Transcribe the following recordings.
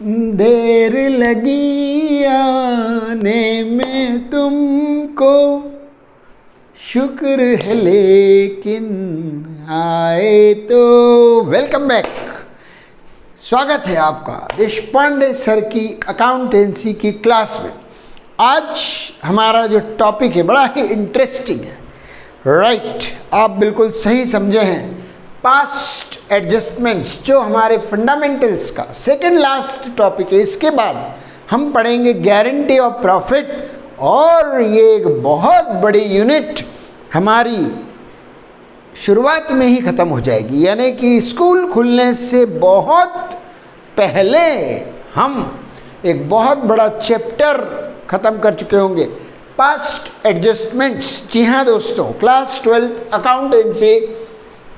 देर लगी आने में तुमको, शुक्र है लेकिन आए तो। वेलकम बैक, स्वागत है आपका देशपांडे सर की अकाउंटेंसी की क्लास में। आज हमारा जो टॉपिक है बड़ा ही इंटरेस्टिंग है। राइट, आप बिल्कुल सही समझे हैं। पास्ट एडजस्टमेंट्स जो हमारे फंडामेंटल्स का सेकेंड लास्ट टॉपिक है। इसके बाद हम पढ़ेंगे गारंटी ऑफ प्रॉफिट, और ये एक बहुत बड़ी यूनिट हमारी शुरुआत में ही ख़त्म हो जाएगी, यानी कि स्कूल खुलने से बहुत पहले हम एक बहुत बड़ा चैप्टर ख़त्म कर चुके होंगे, पास्ट एडजस्टमेंट्स। जी हाँ दोस्तों, class 12 accountancy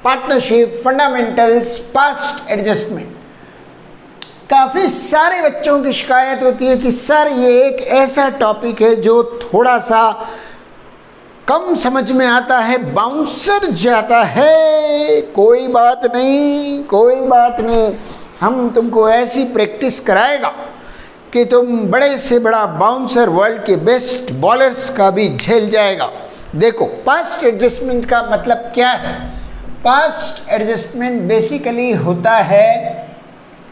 partnership fundamentals past adjustment. काफ़ी सारे बच्चों की शिकायत होती है कि सर ये एक ऐसा टॉपिक है जो थोड़ा सा कम समझ में आता है, बाउंसर जाता है। कोई बात नहीं, कोई बात नहीं, हम तुमको ऐसी प्रैक्टिस कराएगा कि तुम बड़े से बड़ा बाउंसर, वर्ल्ड के बेस्ट बॉलर्स का भी झेल जाएगा। देखो, पास्ट एडजस्टमेंट का मतलब क्या है? पास्ट एडजस्टमेंट बेसिकली होता है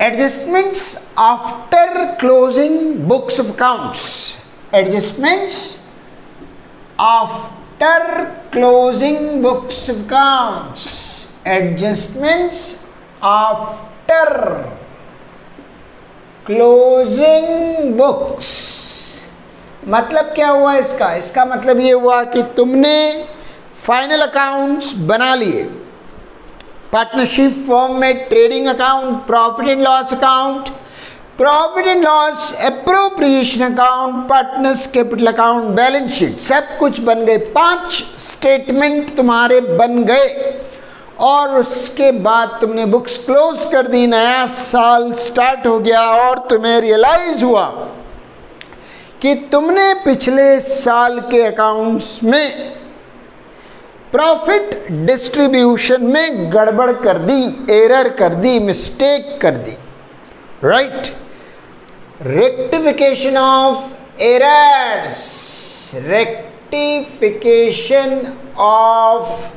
adjustments after closing books of accounts. Adjustments after closing books of accounts. Adjustments after closing books. मतलब क्या हुआ इसका? इसका मतलब ये हुआ कि तुमने फाइनल अकाउंट्स बना लिए। पार्टनरशिप फॉर्म में trading account, profit and loss account, profit and loss appropriation account, partners capital account, balance sheet, सब कुछ बन गए। 5 स्टेटमेंट तुम्हारे बन गए, और उसके बाद तुमने बुक्स क्लोज कर दी। नया साल स्टार्ट हो गया और तुम्हें रियलाइज हुआ कि तुमने पिछले साल के अकाउंट्स में प्रॉफिट डिस्ट्रीब्यूशन में गड़बड़ कर दी, एरर कर दी, मिस्टेक कर दी। Right, rectification of errors, rectification of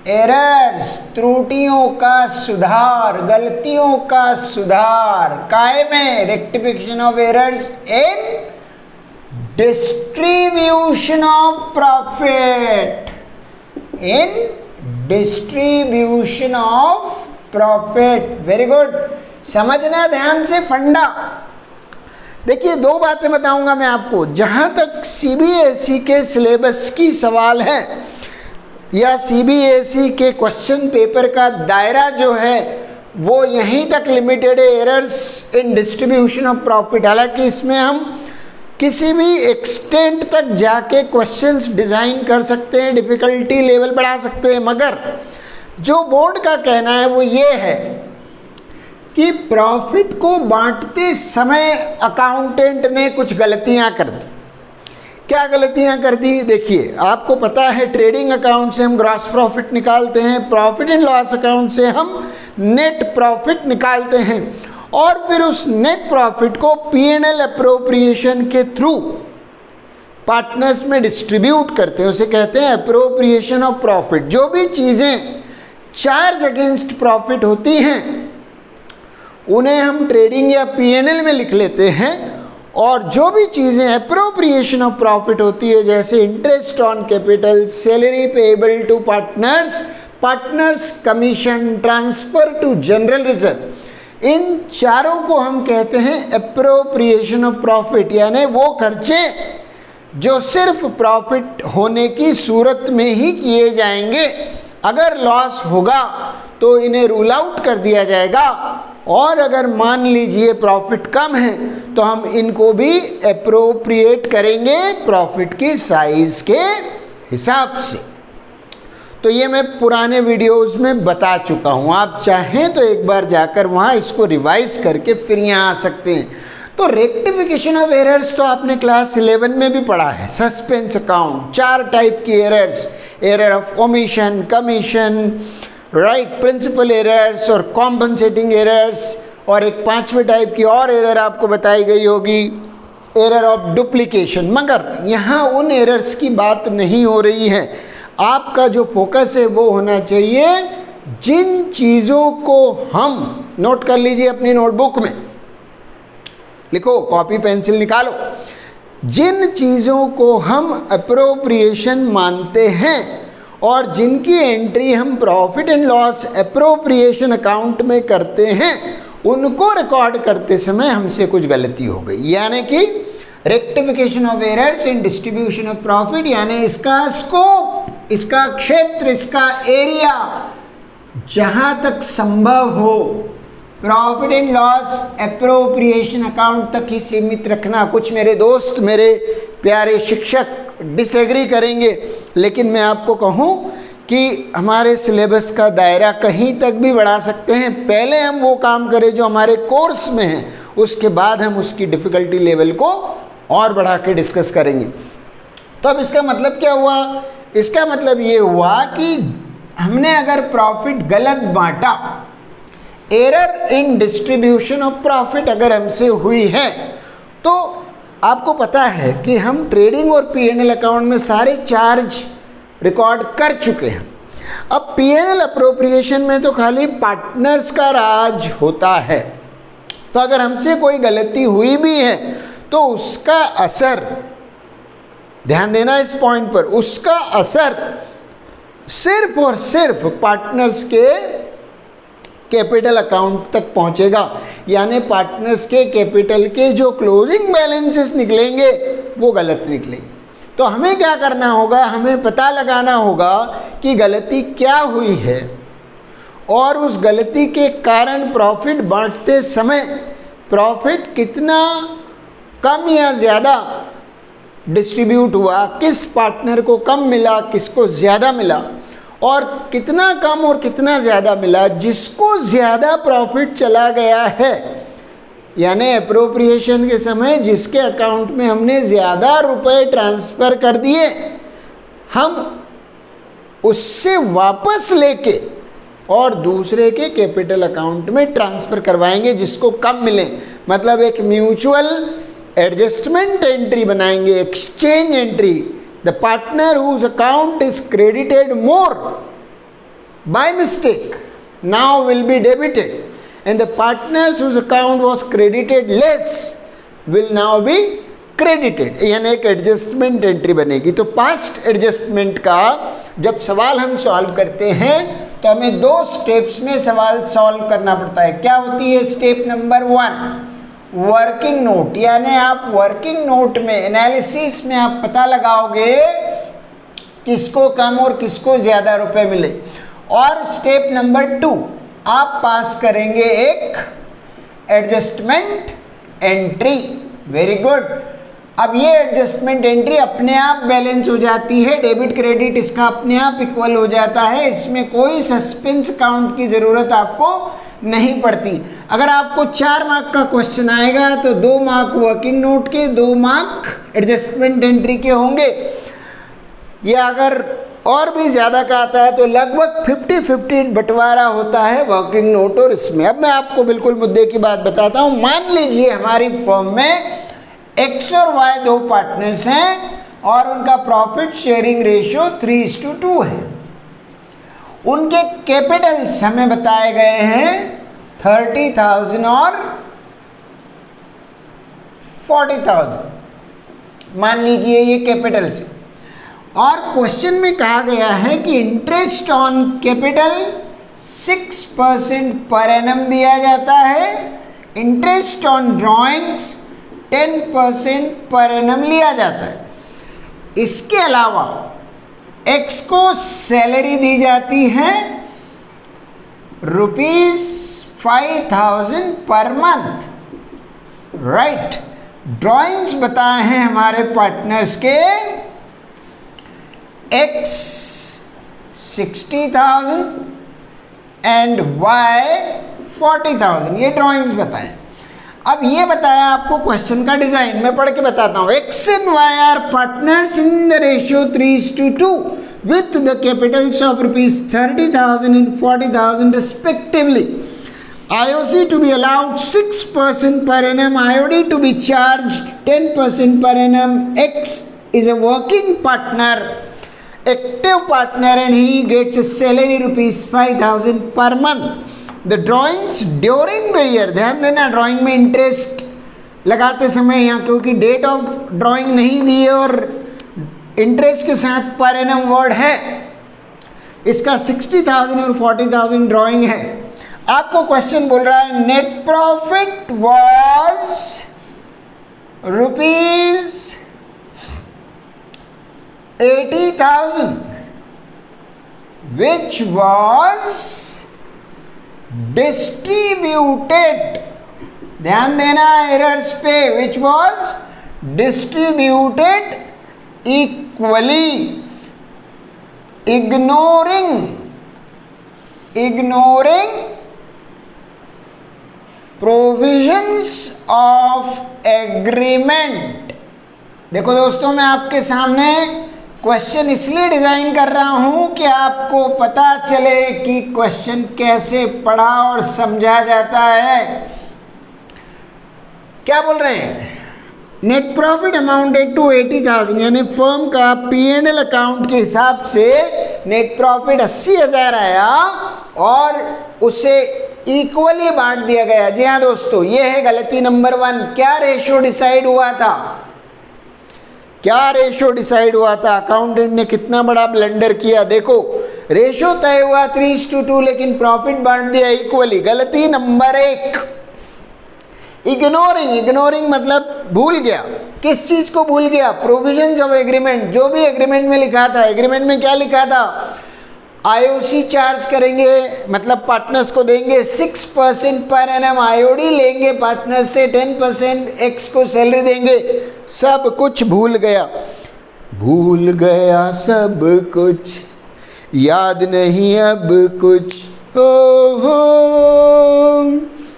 errors, त्रुटियों का सुधार, गलतियों का सुधार। काहे में? Rectification of errors in distribution of profit, in distribution of profit. Very good, समझना ध्यान से फंडा। देखिए, 2 बातें बताऊंगा मैं आपको। जहां तक सीबीएसई के सिलेबस की सवाल है या सीबीएसई के क्वेश्चन पेपर का दायरा जो है वो यहीं तक लिमिटेड है, errors in distribution of profit. हालांकि इसमें हम किसी भी एक्सटेंट तक जाके क्वेश्चंस डिज़ाइन कर सकते हैं, डिफ़िकल्टी लेवल बढ़ा सकते हैं, मगर जो बोर्ड का कहना है वो ये है कि प्रॉफिट को बांटते समय अकाउंटेंट ने कुछ गलतियां कर दी। क्या गलतियां कर दी? देखिए, आपको पता है ट्रेडिंग अकाउंट से हम ग्रॉस प्रॉफिट निकालते हैं, प्रॉफिट एंड लॉस अकाउंट से हम नेट प्रॉफिट निकालते हैं, और फिर उस नेट प्रॉफिट को P&L अप्रोप्रिएशन के थ्रू पार्टनर्स में डिस्ट्रीब्यूट करते हैं। उसे कहते हैं अप्रोप्रिएशन ऑफ प्रॉफिट। जो भी चीज़ें चार्ज अगेंस्ट प्रॉफिट होती हैं उन्हें हम ट्रेडिंग या P&L में लिख लेते हैं, और जो भी चीज़ें अप्रोप्रिएशन ऑफ प्रॉफिट होती है, जैसे interest on capital, salary payable to partners, partners commission, transfer to general reserve, इन चारों को हम कहते हैं एप्रोप्रिएशन ऑफ प्रॉफिट। यानी वो खर्चे जो सिर्फ प्रॉफिट होने की सूरत में ही किए जाएंगे, अगर लॉस होगा तो इन्हें रूल आउट कर दिया जाएगा, और अगर मान लीजिए प्रॉफिट कम है तो हम इनको भी एप्रोप्रिएट करेंगे प्रॉफिट की साइज के हिसाब से। तो ये मैं पुराने वीडियोस में बता चुका हूँ, आप चाहें तो एक बार जाकर वहाँ इसको रिवाइज करके फिर यहाँ आ सकते हैं। तो रेक्टिफिकेशन ऑफ एरर्स तो आपने क्लास 11 में भी पढ़ा है। सस्पेंस अकाउंट, 4 टाइप की errors, error of omission, commission, right, principle errors और कॉम्पनसेटिंग एरर्स, और एक 5वें टाइप की और एरर आपको बताई गई होगी, एरर ऑफ डुप्लीकेशन। मगर यहाँ उन एरर्स की बात नहीं हो रही है। आपका जो फोकस है वो होना चाहिए जिन चीज़ों को हम, नोट कर लीजिए अपनी नोटबुक में, लिखो, कॉपी पेंसिल निकालो, जिन चीज़ों को हम अप्रोप्रिएशन मानते हैं और जिनकी एंट्री हम profit and loss appropriation account में करते हैं, उनको रिकॉर्ड करते समय हमसे कुछ गलती हो गई, यानी कि rectification of errors in distribution of profit, यानी इसका स्कोप, इसका क्षेत्र, इसका एरिया जहां तक संभव हो profit and loss appropriation account तक ही सीमित रखना। कुछ मेरे दोस्त, मेरे प्यारे शिक्षक डिसएग्री करेंगे, लेकिन मैं आपको कहूं कि हमारे सिलेबस का दायरा कहीं तक भी बढ़ा सकते हैं। पहले हम वो काम करें जो हमारे कोर्स में है, उसके बाद हम उसकी डिफ़िकल्टी लेवल को और बढ़ा के डिस्कस करेंगे। तो अब इसका मतलब क्या हुआ? इसका मतलब ये हुआ कि हमने अगर प्रॉफिट गलत बांटा, error in distribution of profit अगर हमसे हुई है, तो आपको पता है कि हम ट्रेडिंग और पीएनएल अकाउंट में सारे चार्ज रिकॉर्ड कर चुके हैं। अब पीएनएल अप्रोप्रिएशन में तो खाली पार्टनर्स का राज होता है। तो अगर हमसे कोई गलती हुई भी है तो उसका असर, ध्यान देना इस पॉइंट पर, उसका असर सिर्फ और सिर्फ पार्टनर्स के कैपिटल अकाउंट तक पहुंचेगा, यानी पार्टनर्स के कैपिटल के जो क्लोजिंग बैलेंसेस निकलेंगे वो गलत निकलेंगे। तो हमें क्या करना होगा? हमें पता लगाना होगा कि गलती क्या हुई है और उस गलती के कारण प्रॉफिट बांटते समय प्रॉफिट कितना कम या ज़्यादा डिस्ट्रीब्यूट हुआ, किस पार्टनर को कम मिला, किसको ज़्यादा मिला, और कितना कम और कितना ज़्यादा मिला। जिसको ज़्यादा प्रॉफिट चला गया है, यानी अप्रोप्रिएशन के समय जिसके अकाउंट में हमने ज़्यादा रुपए ट्रांसफ़र कर दिए, हम उससे वापस लेके और दूसरे के कैपिटल अकाउंट में ट्रांसफ़र करवाएंगे जिसको कम मिले। मतलब एक म्यूचुअल एडजस्टमेंट एंट्री बनाएंगे, exchange entry. The partner whose account is credited more by mistake now will be debited, and the partners whose account was credited less will now be credited, यानी एक adjustment entry बनेगी। तो past adjustment का जब सवाल हम solve करते हैं तो हमें 2 स्टेप्स में सवाल सॉल्व करना पड़ता है। क्या होती है स्टेप नंबर 1? वर्किंग नोट, यानी आप वर्किंग नोट में एनालिसिस में आप पता लगाओगे किसको कम और किसको ज़्यादा रुपए मिले। और स्टेप नंबर 2, आप पास करेंगे एक एडजस्टमेंट एंट्री। Very good. अब ये एडजस्टमेंट एंट्री अपने आप बैलेंस हो जाती है, डेबिट क्रेडिट इसका अपने आप इक्वल हो जाता है। इसमें कोई सस्पेंस अकाउंट की ज़रूरत आपको नहीं पड़ती। अगर आपको 4 मार्क का क्वेश्चन आएगा तो 2 मार्क वर्किंग नोट के, 2 मार्क एडजस्टमेंट एंट्री के होंगे। या अगर और भी ज़्यादा का आता है तो लगभग 50-50 बंटवारा होता है वर्किंग नोट और इसमें। अब मैं आपको बिल्कुल मुद्दे की बात बताता हूँ। मान लीजिए हमारी फर्म में X और Y 2 पार्टनर्स हैं और उनका प्रॉफिट शेयरिंग रेशियो 3:2 है। उनके कैपिटल्स हमें बताए गए हैं 30,000 और 40,000, मान लीजिए ये कैपिटल्स। और क्वेश्चन में कहा गया है कि interest on capital 6% per annum दिया जाता है, interest on drawings 10% per annum लिया जाता है। इसके अलावा X को सैलरी दी जाती है ₹5,000 पर मंथ, राइट। ड्रॉइंग्स बताए हैं हमारे पार्टनर्स के X 60,000 एंड Y 40,000, ये ड्रॉइंग्स बताएं। अब ये बताया आपको क्वेश्चन का डिजाइन, मैं पढ़ के बताता हूँ। X and Y are partners in the ratio 3:2 with the capitals of ₹30,000 and 40,000 respectively. IOC to be allowed 6% per annum, IOD to be charged 10% per annum. X is a working partner, active partner, and he gets a salary rupees 5,000 per month. The drawings during the year, ध्यान देना drawing में interest लगाते समय यहाँ क्योंकि date of drawing नहीं दी है और इंटरेस्ट के साथ पर एनम वर्ड है, इसका 60,000 और 40,000 ड्राइंग है। आपको क्वेश्चन बोल रहा है net profit was rupees 80,000 which was distributed, ध्यान देना एरर्स पे, which was distributed equally, ignoring provisions of agreement। देखो दोस्तों, मैं आपके सामने क्वेश्चन इसलिए डिजाइन कर रहा हूं कि आपको पता चले कि क्वेश्चन कैसे पढ़ा और समझा जाता है। क्या बोल रहे हैं? नेट प्रॉफिट अमाउंटेड टू 80,000, यानी फर्म का P&L अकाउंट के हिसाब से नेट प्रॉफिट 80,000 आया और उसे इक्वली बांट दिया गया। जी हाँ दोस्तों, ये है गलती नंबर 1। क्या रेशियो डिसाइड हुआ था? क्या रेशियो डिसाइड हुआ था? अकाउंटेंट ने कितना बड़ा ब्लंडर किया। देखो, रेशियो तय हुआ 3:2, लेकिन प्रॉफिट बांट दिया इक्वली। गलती नंबर 1, इग्नोरिंग मतलब भूल गया। किस चीज को भूल गया? प्रोविजंस ऑफ एग्रीमेंट, जो भी एग्रीमेंट में लिखा था। एग्रीमेंट में क्या लिखा था? IOC चार्ज करेंगे, मतलब पार्टनर्स को देंगे 6% पर एनम, IOD लेंगे पार्टनर से 10%, X को सैलरी देंगे। सब कुछ भूल गया सब कुछ, याद नहीं अब कुछ हो।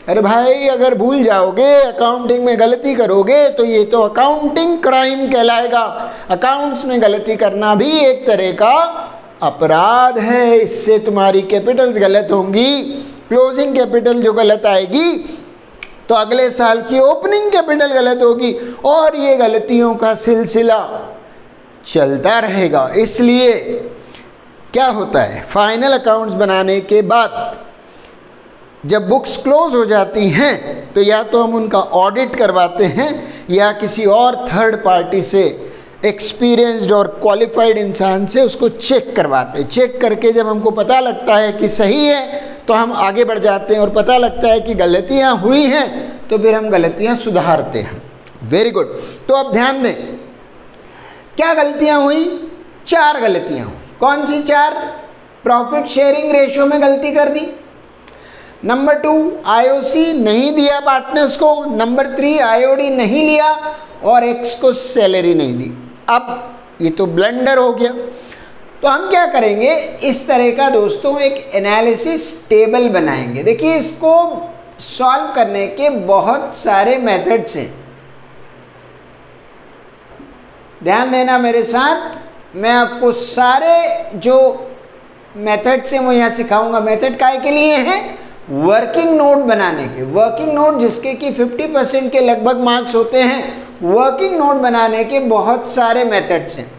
अरे भाई, अगर भूल जाओगे, अकाउंटिंग में गलती करोगे तो ये तो अकाउंटिंग क्राइम कहलाएगा। अकाउंट्स में गलती करना भी एक तरह का अपराध है। इससे तुम्हारी कैपिटल्स गलत होंगी, क्लोजिंग कैपिटल जो गलत आएगी तो अगले साल की ओपनिंग कैपिटल गलत होगी, और ये गलतियों का सिलसिला चलता रहेगा। इसलिए क्या होता है, फाइनल अकाउंट्स बनाने के बाद जब बुक्स क्लोज हो जाती हैं तो या तो हम उनका ऑडिट करवाते हैं या किसी और थर्ड पार्टी से, एक्सपीरियंस्ड और क्वालिफाइड इंसान से उसको चेक करवाते हैं। चेक करके जब हमको पता लगता है कि सही है तो हम आगे बढ़ जाते हैं, और पता लगता है कि गलतियां हुई हैं तो फिर हम गलतियां सुधारते हैं। Very good. तो अब ध्यान दें, क्या गलतियां हुई? 4 गलतियां हुई। कौन सी 4? प्रॉफिट शेयरिंग रेशियो में गलती कर दी। नंबर 2, IOC नहीं दिया पार्टनर्स को। नंबर 3, IOD नहीं लिया और X को सैलरी नहीं दी। अब ये तो ब्लंडर हो गया। तो हम क्या करेंगे, इस तरह का दोस्तों एक एनालिसिस टेबल बनाएंगे। देखिए, इसको सॉल्व करने के बहुत सारे मेथड्स हैं। ध्यान देना मेरे साथ, मैं आपको सारे जो मेथड्स हैं वो यहाँ सिखाऊंगा। मेथड काय के लिए है? वर्किंग नोट बनाने के। वर्किंग नोट जिसके कि 50% के लगभग मार्क्स होते हैं, वर्किंग नोट बनाने के बहुत सारे मेथड्स हैं।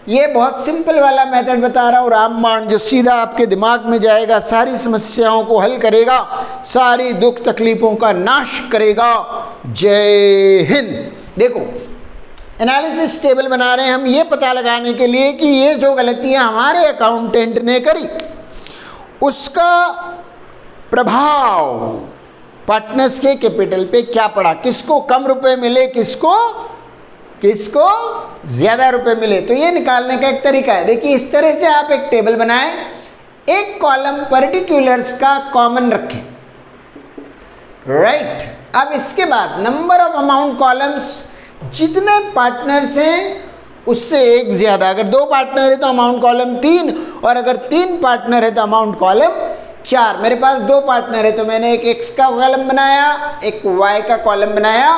ये बहुत सिंपल वाला मेथड बता रहा हूँ, रामबाण, जो सीधा आपके दिमाग में जाएगा, सारी समस्याओं को हल करेगा, सारी दुख तकलीफों का नाश करेगा। जय हिंद। देखो, एनालिसिस टेबल बना रहे हैं हम ये पता लगाने के लिए कि ये जो गलतियां हमारे अकाउंटेंट ने करी उसका प्रभाव पार्टनर्स के कैपिटल पे क्या पड़ा, किसको कम रुपए मिले, किसको ज्यादा रुपए मिले। तो ये निकालने का एक तरीका है। देखिए, इस तरह से आप एक टेबल बनाएं, एक कॉलम पर्टिकुलर्स का कॉमन रखें, राइट। अब इसके बाद नंबर ऑफ अमाउंट कॉलम्स, जितने पार्टनर्स हैं उससे एक ज्यादा। अगर 2 पार्टनर है तो अमाउंट कॉलम 3, और अगर 3 पार्टनर है तो अमाउंट कॉलम 4। मेरे पास 2 पार्टनर है तो मैंने एक X का कॉलम बनाया, एक Y का कॉलम बनाया,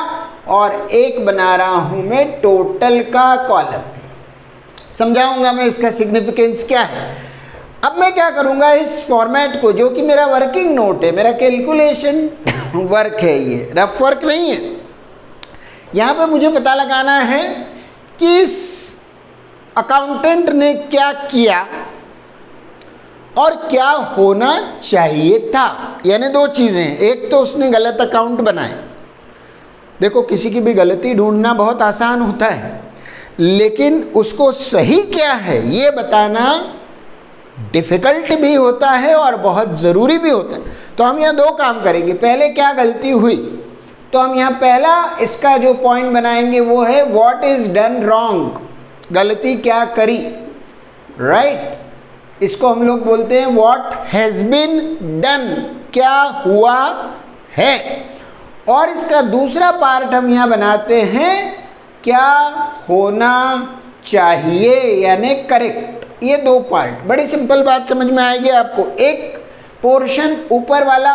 और एक बना रहा हूं मैं टोटल का कॉलम। समझाऊंगा मैं इसका सिग्निफिकेंस क्या है। अब मैं क्या करूंगा, इस फॉर्मेट को, जो कि मेरा वर्किंग नोट है, मेरा कैलकुलेशन वर्क है, ये रफ वर्क नहीं है, यहाँ पे मुझे पता लगाना है कि इस अकाउंटेंट ने क्या किया और क्या होना चाहिए था। यानी दो चीज़ें, एक तो उसने गलत अकाउंट बनाए। देखो, किसी की भी गलती ढूंढना बहुत आसान होता है, लेकिन उसको सही क्या है ये बताना डिफ़िकल्ट भी होता है और बहुत ज़रूरी भी होता है। तो हम यहाँ दो काम करेंगे। पहले क्या गलती हुई, तो हम यहाँ पहला इसका जो पॉइंट बनाएंगे वो है व्हाट इज़ डन रॉन्ग, गलती क्या करी, राइट। इसको हम लोग बोलते हैं व्हाट हैज़ बीन डन, क्या हुआ है। और इसका दूसरा पार्ट हम यहाँ बनाते हैं क्या होना चाहिए, यानी करेक्ट। ये दो पार्ट, बड़ी सिंपल बात समझ में आएगी आपको। एक पोर्शन ऊपर वाला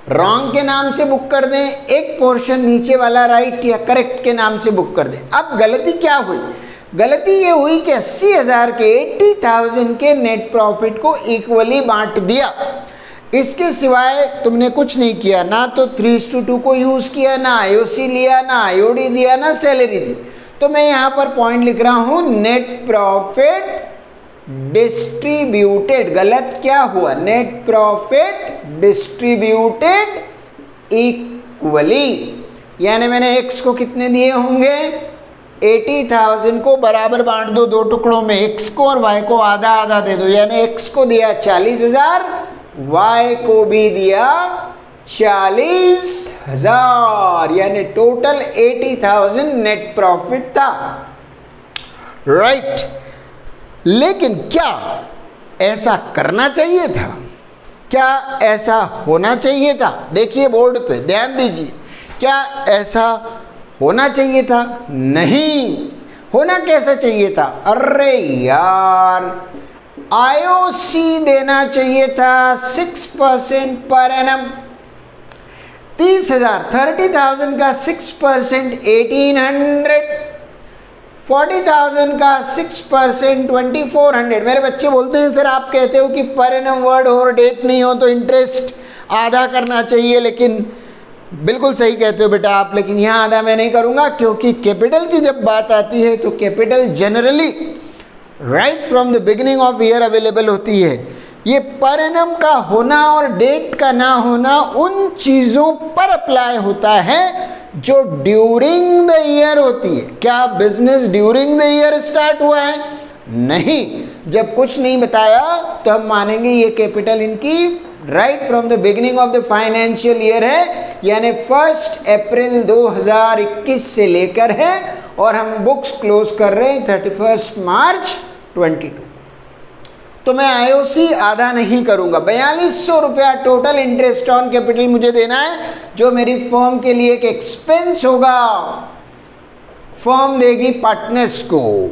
रॉन्ग के नाम से बुक कर दें, एक पोर्शन नीचे वाला राइट या करेक्ट के नाम से बुक कर दें। अब गलती क्या हुई, गलती ये हुई कि 80,000 के 80,000 के नेट प्रॉफिट को इक्वली बांट दिया। इसके सिवाय तुमने कुछ नहीं किया, ना तो 3:2 को यूज़ किया, ना आईओसी लिया, ना आईओडी दिया, ना सैलरी दी। तो मैं यहाँ पर पॉइंट लिख रहा हूँ नेट प्रॉफिट डिस्ट्रीब्यूटेड। गलत क्या हुआ, नेट प्रॉफिट डिस्ट्रीब्यूटेड इक्वली, यानी मैंने x को कितने दिए होंगे, 80,000 को बराबर बांट दो दो टुकड़ों में, x को और y को आधा आधा दे दो। यानी x को दिया 40,000, y को भी दिया 40,000, यानी टोटल 80,000 नेट प्रॉफिट था, राइट। लेकिन क्या ऐसा करना चाहिए था, क्या ऐसा होना चाहिए था? देखिए बोर्ड पे, ध्यान दीजिए, क्या ऐसा होना चाहिए था? नहीं। होना कैसा चाहिए था? अरे यार, आईओसी देना चाहिए था 6% पर एनम। 30,000, 30,000 का 6% 1800, 40,000 का 6% 2400। मेरे बच्चे बोलते हैं सर आप कहते हो कि पर एनम वर्ड और डेट नहीं हो तो इंटरेस्ट आधा करना चाहिए, लेकिन बिल्कुल सही कहते हो बेटा आप, लेकिन यहाँ आधा मैं नहीं करूँगा, क्योंकि कैपिटल की जब बात आती है तो capital generally right from the beginning of year available होती है। ये पर एनम का होना और डेट का ना होना उन चीज़ों पर अप्लाई होता है जो ड्यूरिंग द ईयर होती है। क्या business during the year start हुआ है? नहीं। जब कुछ नहीं बताया तो हम मानेंगे ये कैपिटल इनकी right from the beginning of the financial year है, यानी 1 अप्रैल 2021 से लेकर है, और हम बुक्स क्लोज कर रहे हैं 31 मार्च 22। तो मैं आईओसी आधा नहीं करूंगा। 4200 रुपया टोटल इंटरेस्ट ऑन कैपिटल मुझे देना है, जो मेरी फर्म के लिए एक एक्सपेंस होगा, फर्म देगी पार्टनर्स को।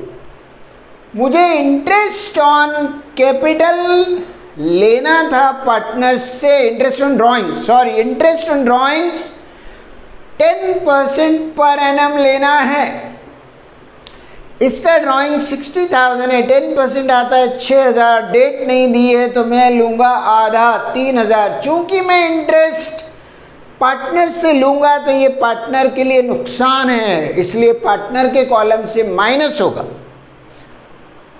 मुझे इंटरेस्ट ऑन कैपिटल लेना था पार्टनर्स से, interest on drawings, sorry interest on drawings 10% per annum लेना है। इसका ड्राइंग 60,000 है, 10% आता है 6,000, डेट नहीं दी है तो मैं लूँगा आधा 3,000। चूँकि मैं इंटरेस्ट पार्टनर से लूँगा तो ये पार्टनर के लिए नुकसान है, इसलिए पार्टनर के कॉलम से माइनस होगा,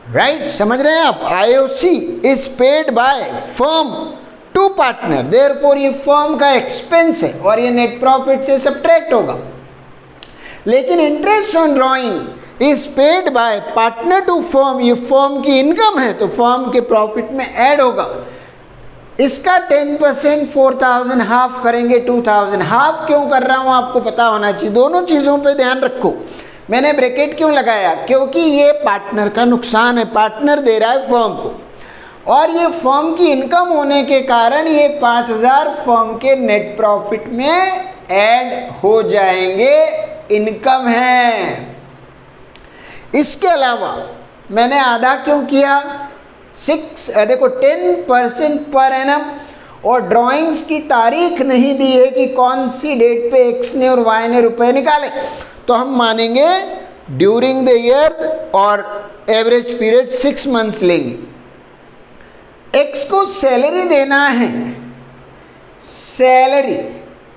राइट। समझ रहे हैं आप? IOC is paid by firm to partner, therefore ये फर्म का एक्सपेंस है और ये नेट प्रॉफिट से सब्ट्रैक्ट होगा। लेकिन interest on drawing is paid by partner to firm, ये फर्म की इनकम है तो फर्म के प्रॉफिट में ऐड होगा। इसका 10% 4,000 हाफ करेंगे 2,000। हाफ क्यों कर रहा हूँ आपको पता होना चाहिए, दोनों चीज़ों पे ध्यान रखो। मैंने ब्रैकेट क्यों लगाया? क्योंकि ये पार्टनर का नुकसान है, पार्टनर दे रहा है फर्म को, और ये फर्म की इनकम होने के कारण ये 5,000 फर्म के नेट प्रॉफिट में ऐड हो जाएंगे, इनकम है। इसके अलावा मैंने आधा क्यों किया? 10% पर एनम, और ड्राइंग्स की तारीख नहीं दी है कि कौन सी डेट पे एक्स ने और वाई ने रुपए निकाले, तो हम मानेंगे ड्यूरिंग द ईयर और एवरेज पीरियड 6 मंथ्स लेंगे। x को सैलरी देना है, सैलरी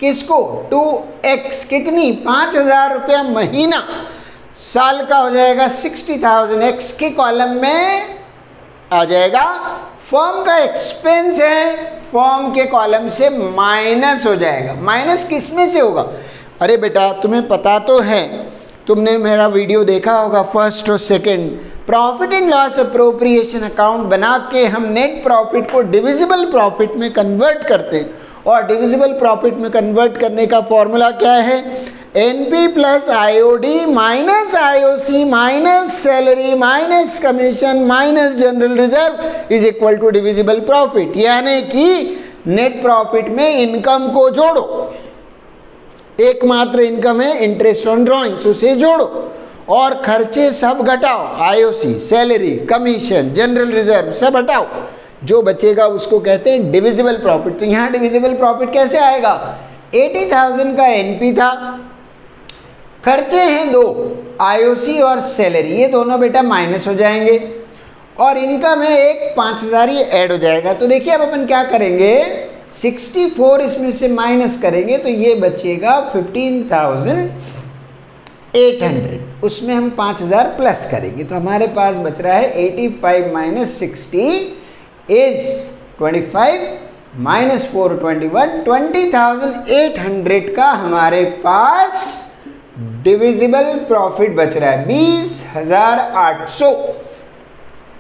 किसको, 2x कितनी, 5,000 रुपया महीना, साल का हो जाएगा 60,000, x के कॉलम में आ जाएगा। फर्म का एक्सपेंस है, फर्म के कॉलम से माइनस हो जाएगा। माइनस किस में से होगा, अरे बेटा तुम्हें पता तो है, तुमने मेरा वीडियो देखा होगा फर्स्ट और second, profit and loss appropriation account बना के हम नेट प्रॉफिट को डिविजिबल प्रॉफिट में कन्वर्ट करते हैं। और डिविजिबल प्रॉफिट में कन्वर्ट करने का फॉर्मूला क्या है, NP plus IOD minus IOC minus salary minus commission minus general reserve is equal to divisible profit. यानी कि नेट प्रॉफिट में इनकम को जोड़ो, एकमात्र इनकम है इंटरेस्ट ऑन ड्रॉइंग्स, उसे जोड़ो और खर्चे सब घटाओ, IOC salary commission general reserve सब हटाओ, जो बचेगा उसको कहते हैं डिविजिबल प्रॉफिट। तो यहाँ डिविजिबल प्रॉफिट कैसे आएगा, 80,000 का एनपी था, खर्चे हैं 2 आईओसी और सैलरी, ये दोनों बेटा माइनस हो जाएंगे, और इनकम है एक 5,000, ये ऐड हो जाएगा। तो देखिए अब अपन क्या करेंगे, 64 इसमें से माइनस करेंगे तो ये बचेगा 15,800, उसमें हम 5,000 प्लस करेंगे तो हमारे पास बच रहा है 85 माइनस 60 इज 25 माइनस 4 21, 20,800 का हमारे पास डिविजिबल प्रॉफिट बच रहा है, 20,800।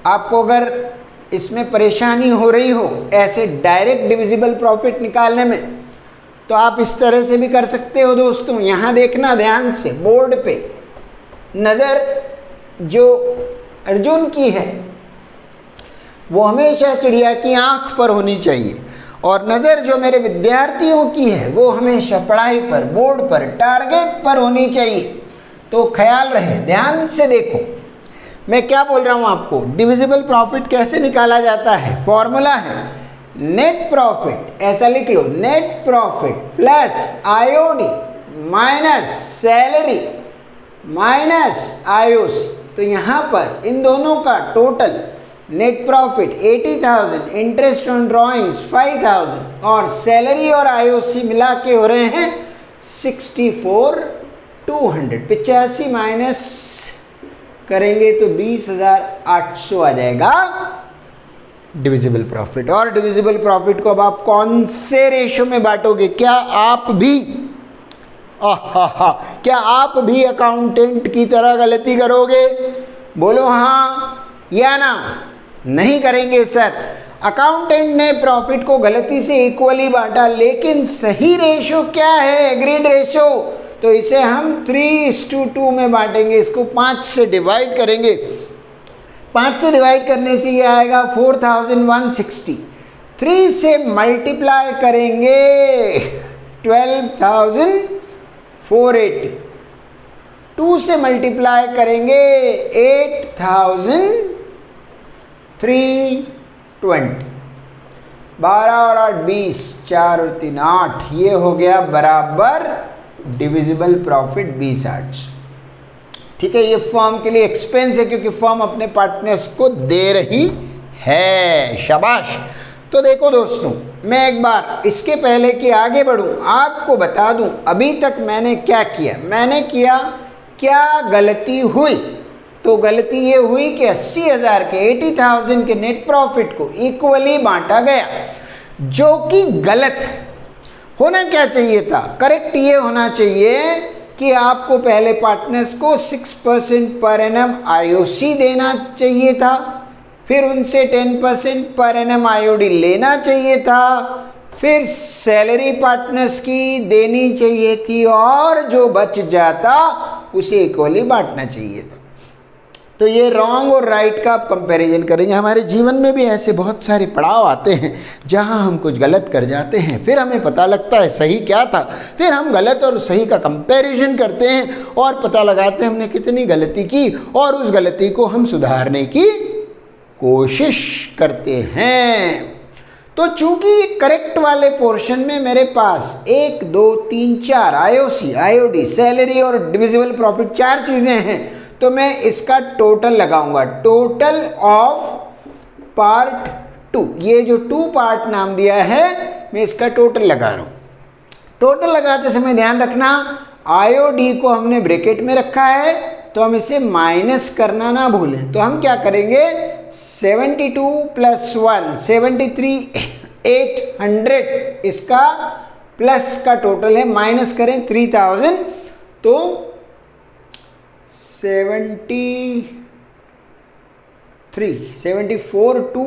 आपको अगर इसमें परेशानी हो रही हो ऐसे डायरेक्ट डिविजिबल प्रॉफिट निकालने में, तो आप इस तरह से भी कर सकते हो दोस्तों। यहाँ देखना ध्यान से, बोर्ड पे नज़र जो अर्जुन की है वो हमेशा चिड़िया की आंख पर होनी चाहिए, और नज़र जो मेरे विद्यार्थियों की है वो हमेशा पढ़ाई पर, बोर्ड पर, टारगेट पर होनी चाहिए। तो ख्याल रहे, ध्यान से देखो मैं क्या बोल रहा हूँ आपको। डिविजिबल प्रॉफिट कैसे निकाला जाता है, फॉर्मूला है नेट प्रॉफिट, ऐसा लिख लो, net profit plus IOD minus salary minus IOC. तो यहाँ पर इन दोनों का total net profit 80,000, interest on drawings 5,000 और सैलरी और आईओसी मिला के हो रहे हैं 64,200। 85 माइनस करेंगे तो 20,800 आ जाएगा डिविजिबल प्रॉफिट। और डिविजिबल प्रॉफिट को अब आप कौन से रेशो में बांटोगे, क्या आप भी क्या आप भी अकाउंटेंट की तरह गलती करोगे, बोलो हाँ या ना। नहीं करेंगे सर, अकाउंटेंट ने प्रॉफिट को गलती से इक्वली बांटा, लेकिन सही रेशो क्या है, एग्रीड रेशो, तो इसे हम 3:2 में बांटेंगे, इसको 5 से डिवाइड करेंगे। 5 से डिवाइड करने से ये आएगा 4,160, 3 से मल्टीप्लाई करेंगे 12,480, 2 से मल्टीप्लाई करेंगे 8,320, 12 और 8 20, 4 और 3 8, ये हो गया बराबर डिविजिबल प्रॉफिट 20,800। ठीक है, ये फर्म के लिए एक्सपेंस है क्योंकि फर्म अपने पार्टनर्स को दे रही है, शाबाश। तो देखो दोस्तों, मैं एक बार इसके पहले कि आगे बढ़ूं आपको बता दूं अभी तक मैंने क्या किया। मैंने किया क्या गलती हुई, तो गलती ये हुई कि 80,000 के 80,000 के नेट प्रॉफिट को इक्वली बांटा गया, जो कि गलत है। होना क्या चाहिए था, करेक्ट ये होना चाहिए कि आपको पहले पार्टनर्स को 6% पर एनम आईओसी देना चाहिए था, फिर उनसे 10% पर एनम आईओडी लेना चाहिए था, फिर सैलरी पार्टनर्स की देनी चाहिए थी, और जो बच जाता उसे इक्वली बांटना चाहिए था। तो ये रॉन्ग और राइट का आप कंपैरिजन करेंगे। हमारे जीवन में भी ऐसे बहुत सारे पड़ाव आते हैं जहां हम कुछ गलत कर जाते हैं, फिर हमें पता लगता है सही क्या था, फिर हम गलत और सही का कंपैरिजन करते हैं और पता लगाते हैं हमने कितनी गलती की, और उस गलती को हम सुधारने की कोशिश करते हैं। तो चूंकि करेक्ट वाले पोर्शन में मेरे पास 1 2 3 4 आईओसी, आईओडी, सैलरी और डिविजिबल प्रॉफिट 4 चीजें हैं, तो मैं इसका टोटल लगाऊंगा, टोटल ऑफ पार्ट 2, ये जो 2 पार्ट नाम दिया है मैं इसका टोटल लगा रहा हूँ। टोटल लगाते समय ध्यान रखना आईओडी को हमने ब्रैकेट में रखा है तो हम इसे माइनस करना ना भूलें। तो हम क्या करेंगे 72 + 1 73 800 इसका प्लस का टोटल है, माइनस करें 3000 तो 73 74 टू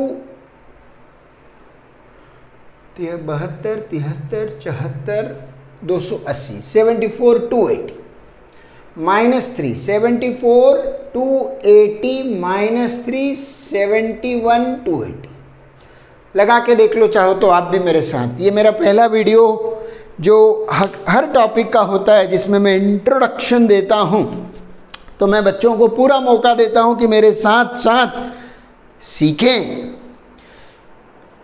72 73 74 280 74 280 -3 74 280 -3 71 280 लगा के देख लो चाहो तो आप भी मेरे साथ। ये मेरा पहला वीडियो जो हर टॉपिक का होता है जिसमें मैं इंट्रोडक्शन देता हूँ, तो मैं बच्चों को पूरा मौका देता हूँ कि मेरे साथ साथ सीखें।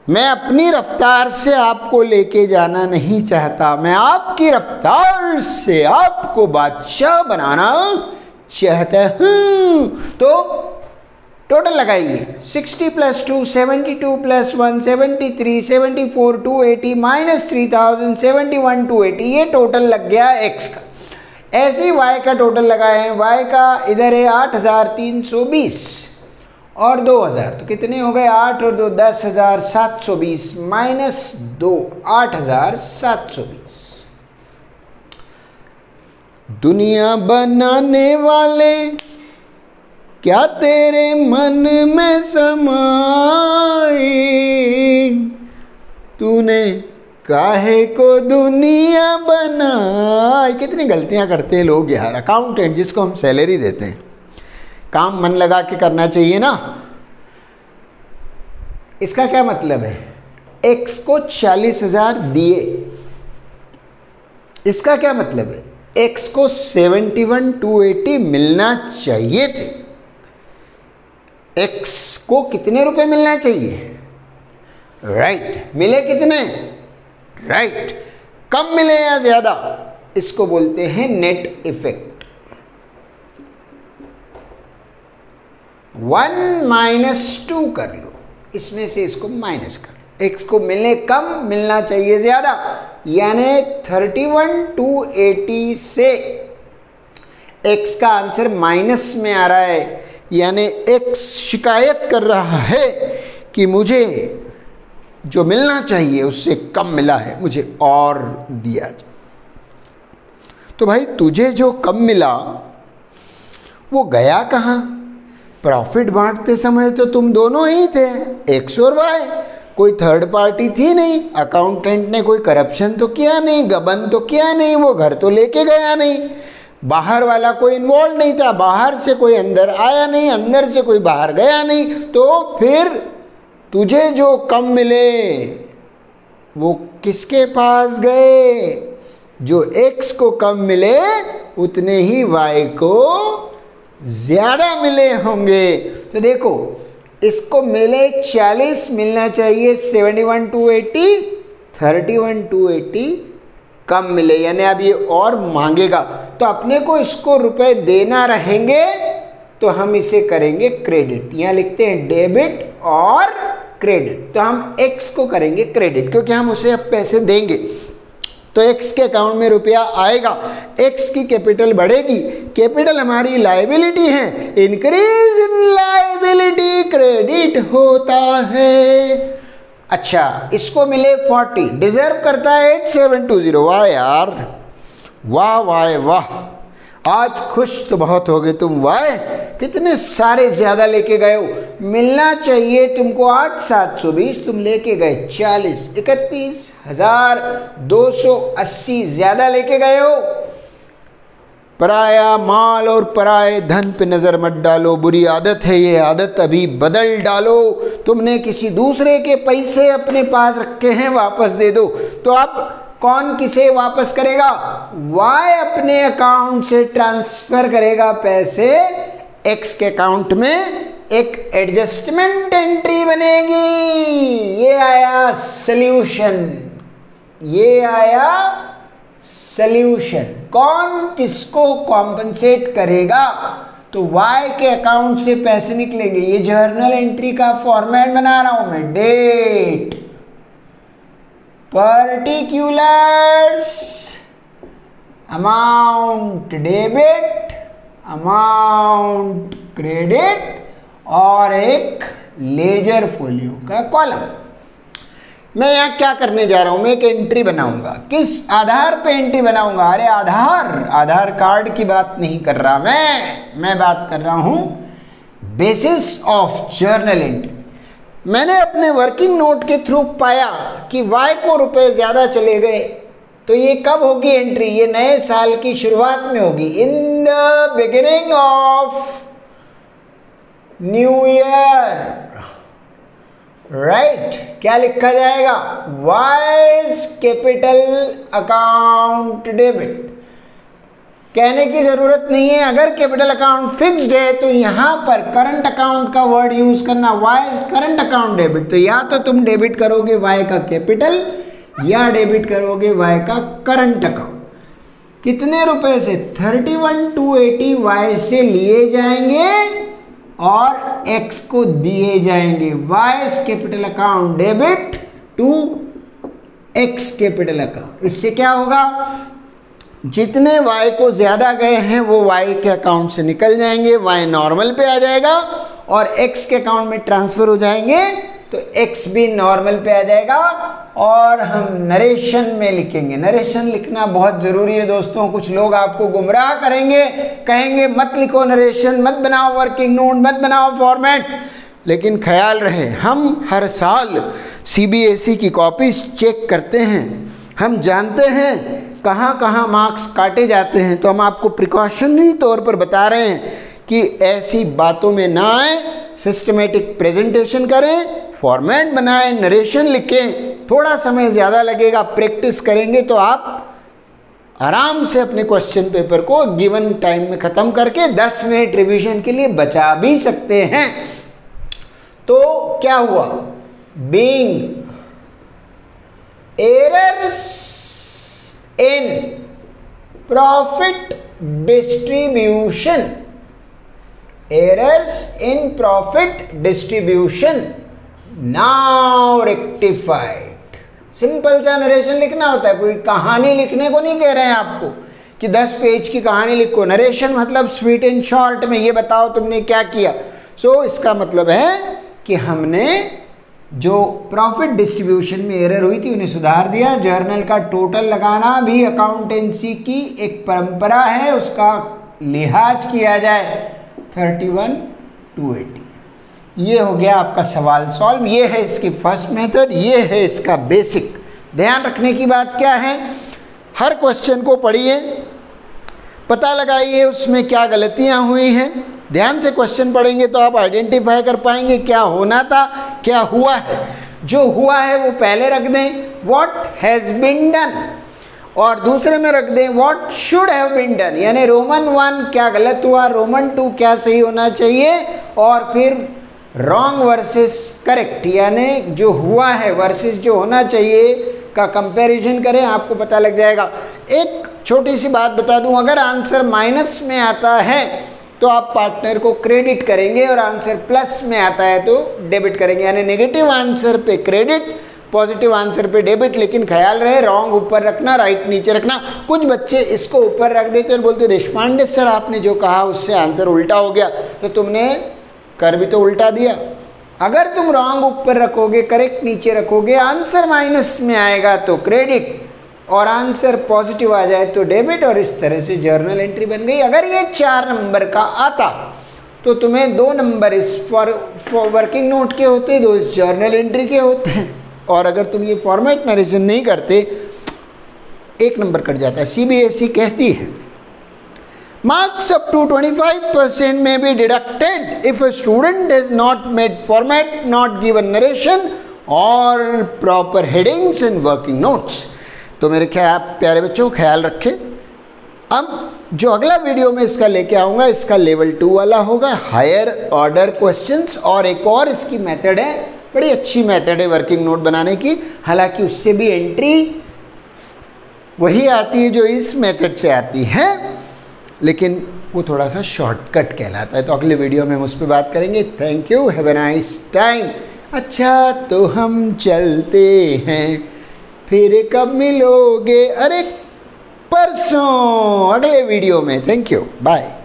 मैं अपनी रफ्तार से आपको लेके जाना नहीं चाहता, मैं आपकी रफ्तार से आपको बादशाह बनाना चाहता हूँ। तो टोटल लगाइए 60 + 2 72 + 1 73 74 280 -3000 71 280 ये टोटल लग गया x का। ऐसे ही y का टोटल लगाए हैं, y का इधर है 8320 और 2000 तो कितने हो गए 8 और 2 10720 -2 8720। दुनिया बनाने वाले क्या तेरे मन में समाए, तूने काहे को दुनिया बनाई। कितनी गलतियां करते हैं लोग यार। अकाउंटेंट जिसको हम सैलरी देते हैं, काम मन लगा के करना चाहिए ना। इसका क्या मतलब है, x को 40,000 दिए, इसका क्या मतलब है x को 71,280 मिलना चाहिए थे। x को कितने रुपए मिलना चाहिए, राइट मिले कितने, राइट कम मिले या ज्यादा, इसको बोलते हैं नेट इफेक्ट। 1 - 2 कर लो, इसमें से इसको माइनस कर लो। x को मिले कम, मिलना चाहिए ज्यादा, यानी 31,280 से x का आंसर माइनस में आ रहा है, यानी x शिकायत कर रहा है कि मुझे जो मिलना चाहिए उससे कम मिला है, मुझे और दिया जाए। तो भाई तुझे जो कम मिला वो गया कहाँ? प्रॉफिट बांटते समय तो तुम दोनों ही थे, x और y, कोई थर्ड पार्टी थी नहीं। अकाउंटेंट ने कोई करप्शन तो किया नहीं, गबन तो किया नहीं, वो घर तो लेके गया नहीं, बाहर वाला कोई इन्वॉल्व नहीं था, बाहर से कोई अंदर आया नहीं, अंदर से कोई बाहर गया नहीं। तो फिर तुझे जो कम मिले वो किसके पास गए? जो x को कम मिले उतने ही y को ज्यादा मिले होंगे। तो देखो इसको मिले 40, मिलना चाहिए 71,280, 31,280 कम मिले, यानी अब ये और मांगेगा तो अपने को इसको रुपए देना रहेंगे, तो हम इसे करेंगे क्रेडिट। यहाँ लिखते हैं डेबिट और क्रेडिट, तो हम x को करेंगे क्रेडिट क्योंकि हम उसे अब पैसे देंगे। तो x के अकाउंट में रुपया आएगा, x की कैपिटल बढ़ेगी, कैपिटल हमारी लायबिलिटी है, इंक्रीज इन लायबिलिटी क्रेडिट होता है। अच्छा इसको मिले 40, डिजर्व करता है 8720। वाह यार, वाह वाह वाह, आज खुश तो बहुत हो गए तुम। वाह कितने सारे ज्यादा लेके गए हो, मिलना चाहिए तुमको 8,720, तुम लेके गए 40, 31,280 ज्यादा लेके गए हो। पराया माल और पराये धन पे नजर मत डालो, बुरी आदत है ये, आदत अभी बदल डालो। तुमने किसी दूसरे के पैसे अपने पास रखे हैं, वापस दे दो। तो अब कौन किसे वापस करेगा? y अपने अकाउंट से ट्रांसफर करेगा पैसे x के अकाउंट में, एक एडजस्टमेंट एंट्री बनेगी। ये आया सल्यूशन, ये आया सल्यूशन। कौन किसको कॉम्पनसेट करेगा? तो y के अकाउंट से पैसे निकलेंगे। ये जर्नल एंट्री का फॉर्मेट बना रहा हूं मैं, date, particulars, amount debit, amount credit और एक लेजर फोलियो का कॉलम। मैं यहाँ क्या करने जा रहा हूं, मैं एक एंट्री बनाऊंगा। किस आधार पे एंट्री बनाऊंगा? अरे आधार कार्ड की बात नहीं कर रहा मैं बात कर रहा हूं बेसिस ऑफ जर्नल एंट्री। मैंने अपने वर्किंग नोट के थ्रू पाया कि y को रुपए ज्यादा चले गए, तो ये कब होगी एंट्री? ये नए साल की शुरुआत में होगी, in the beginning of new year, right. क्या लिखा जाएगा? Wise capital account debit. कहने की जरूरत नहीं है, अगर कैपिटल अकाउंट फिक्स्ड है तो यहां पर करंट अकाउंट का वर्ड यूज करना, वाइज करंट अकाउंट डेबिट। तो या तो तुम डेबिट करोगे वाई का कैपिटल या डेबिट करोगे वाई का करंट अकाउंट। कितने रुपए से? 31,280 वाई से लिए जाएंगे और x को दिए जाएंगे। Y's capital account debit to x capital account. इससे क्या होगा? जितने y को ज्यादा गए हैं वो y के अकाउंट से निकल जाएंगे, y नॉर्मल पे आ जाएगा और x के अकाउंट में ट्रांसफर हो जाएंगे, तो x भी नॉर्मल पे आ जाएगा और हम नरेशन में लिखेंगे। नरेशन लिखना बहुत जरूरी है दोस्तों। कुछ लोग आपको गुमराह करेंगे, कहेंगे मत लिखो नरेशन, मत बनाओ वर्किंग नोट, मत बनाओ फॉर्मेट। लेकिन ख्याल रहे, हम हर साल CBSE की कॉपीज चेक करते हैं, हम जानते हैं कहाँ कहाँ मार्क्स काटे जाते हैं, तो हम आपको प्रिकॉशनरी तौर पर बता रहे हैं कि ऐसी बातों में ना आए। सिस्टमेटिक प्रेजेंटेशन करें, फॉर्मेट बनाएं, नरेशन लिखें। थोड़ा समय ज़्यादा लगेगा, प्रैक्टिस करेंगे तो आप आराम से अपने क्वेश्चन पेपर को गिवन टाइम में ख़त्म करके 10 मिनट रिवीजन के लिए बचा भी सकते हैं। तो क्या हुआ? Being errors in profit distribution, errors in profit distribution now rectified। Simple सा नरेशन लिखना होता है, कोई कहानी लिखने को नहीं कह रहे हैं आपको कि 10 पेज की कहानी लिखो। नरेशन मतलब स्वीट एंड शॉर्ट में ये बताओ तुमने क्या किया। सो इसका मतलब है कि हमने जो प्रॉफिट डिस्ट्रीब्यूशन में एरर हुई थी उन्हें सुधार दिया। जर्नल का टोटल लगाना भी अकाउंटेंसी की एक परंपरा है, उसका लिहाज किया जाए। 31,280 ये हो गया आपका सवाल सॉल्व। ये है इसकी फर्स्ट मेथड, ये है इसका बेसिक। ध्यान रखने की बात क्या है? हर क्वेश्चन को पढ़िए, पता लगाइए उसमें क्या गलतियां हुई हैं। ध्यान से क्वेश्चन पढ़ेंगे तो आप आइडेंटिफाई कर पाएंगे क्या होना था, क्या हुआ है। जो हुआ है वो पहले रख दें, व्हाट हैज़ बीन डन, और दूसरे में रख दें what should have been done, यानी रोमन 1 क्या गलत हुआ, रोमन 2 क्या सही होना चाहिए, और फिर रॉन्ग वर्सेस करेक्ट, यानी जो हुआ है वर्सेस जो होना चाहिए का कंपैरिजन करें, आपको पता लग जाएगा। एक छोटी सी बात बता दूं, अगर आंसर माइनस में आता है तो आप पार्टनर को क्रेडिट करेंगे और आंसर प्लस में आता है तो डेबिट करेंगे, यानी नेगेटिव आंसर पे क्रेडिट, पॉजिटिव आंसर पे डेबिट। लेकिन ख्याल रहे रॉन्ग ऊपर रखना, राइट नीचे रखना। कुछ बच्चे इसको ऊपर रख देते और बोलते देशपांडे सर आपने जो कहा उससे आंसर उल्टा हो गया, तो तुमने कर भी तो उल्टा दिया। अगर तुम रॉन्ग ऊपर रखोगे, करेक्ट नीचे रखोगे, आंसर माइनस में आएगा तो क्रेडिट और आंसर पॉजिटिव आ जाए तो डेबिट, और इस तरह से जर्नल एंट्री बन गई। अगर ये 4 नंबर का आता तो तुम्हें 2 नंबर इस वर्किंग नोट के होते, 2 इस जर्नल एंट्री के होते हैं, और अगर तुम ये फॉर्मेट नरेशन नहीं करते 1 नंबर कट जाता है। CBSE कहती है marks up to 25% may be deducted if a student has not made format, not given narration or proper headings in working notes। तो मेरे प्यारे बच्चों ख्याल रखें। अब जो अगला वीडियो में इसका लेके आऊँगा इसका लेवल 2 वाला होगा, हायर ऑर्डर क्वेश्चंस, और एक और इसकी मेथड है, बड़ी अच्छी मेथड है वर्किंग नोट बनाने की। हालांकि उससे भी एंट्री वही आती है जो इस मेथड से आती है। लेकिन वो थोड़ा सा शॉर्टकट कहलाता है। तो अगले वीडियो में हम उस पर बात करेंगे। Thank you, have a nice time. अच्छा तो हम चलते हैं, फिर कब मिलोगे? अरे परसों, अगले वीडियो में। Thank you, bye.